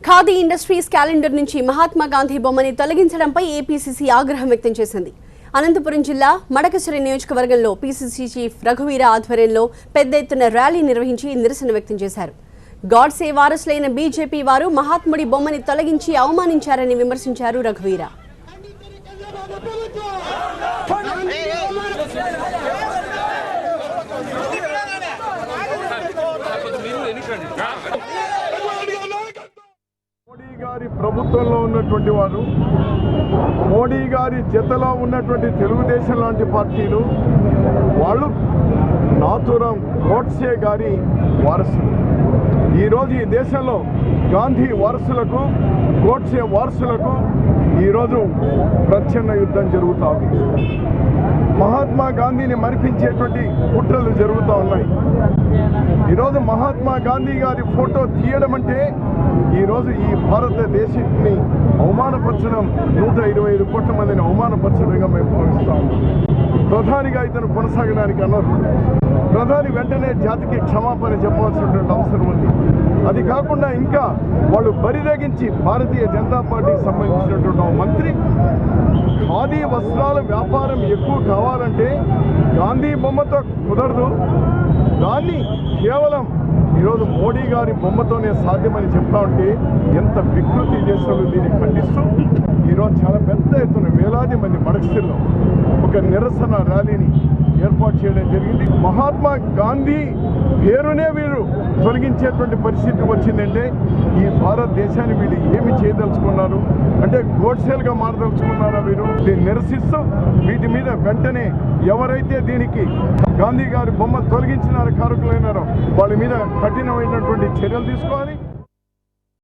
Khadi industries calendar నుంచి మహాత్మా గాంధీ బొమ్మని తొలగించడంపై APCC ఆగ్రహం వ్యక్తం చేసింది. అనంతపురం జిల్లా మడకశిర నియోజకవర్గంలో పీసీసీ చీఫ్ రఘువీర ఆధ్వర్యంలో పెద్ద ఎత్తున ర్యాలీ నిర్వహించి నిరసన వ్యక్తం చేశారు. గాడ్సే వారసులైన బీజేపీ వారు మహాత్ముడి బొమ్మని తొలగించి అవమానించారని విమర్శించారు రఘువీర. మోడీ గారి ప్రభుత్వంలో ఉన్నటువంటి వారు, మోడీ గారి జతలో ఉన్నటువంటి తెలుగుదేశం లాంటి పార్టీలు వాళ్ళు నాథూరాం గోడ్సే గారి వారసులు. ఈరోజు ఈ దేశంలో గాంధీ వారసులకు, గోడ్సే వారసులకు ఈరోజు ప్రచ్ఛన్న యుద్ధం జరుగుతోంది. మహాత్మా గాంధీని మరిపించేటువంటి కుట్రలు జరుగుతూ ఉన్నాయి. ఈరోజు మహాత్మా గాంధీ గారి ఫోటో తీయడం అంటే ఈరోజు ఈ భారతదేశాన్ని అవమానపరచడం, 125 కోట్ల మందిని అవమానపరచడంగా మేము భావిస్తాము. ప్రధానిగా ఇతను కొనసాగడానికి అనర్హుడు. ప్రధాని వెంటనే జాతికి క్షమాపణ చెప్పవలసినటువంటి అవసరం ఉంది. అది కాకుండా ఇంకా వాళ్ళు బరిదగించి భారతీయ జనతా పార్టీకి సంబంధించినటువంటి మంత్రి ఖాదీ వస్త్రాల వ్యాపారం ఎక్కువ కావాలంటే గాంధీ బొమ్మతో కుదరదు, దాన్ని కేవలం ఈరోజు మోడీ గారి బొమ్మతోనే సాధ్యమని చెప్తా ఉంటే ఎంత వికృతి చేస్తారో దీన్ని ఖండిస్తూ ఈరోజు చాలా పెద్ద ఎత్తున వేలాది మంది మడకశిరలో ఒక నిరసన ర్యాలీని ఏర్పాటు చేయడం జరిగింది. మహాత్మా గాంధీ పేరునే వీరు తొలగించేటువంటి పరిస్థితి వచ్చిందంటే ఈ భారతదేశాన్ని వీళ్ళు ఏమి చేయదలుచుకున్నారు అంటే గోడ్సేలుగా మారదలుచుకున్నారా వీరు? దీన్ని నిరసిస్తూ వీటి మీద వెంటనే ఎవరైతే దీనికి గాంధీ గారి బొమ్మ తొలగించిన కారకులైనారో వాళ్ళ మీద కఠినమైనటువంటి చర్యలు తీసుకోవాలి.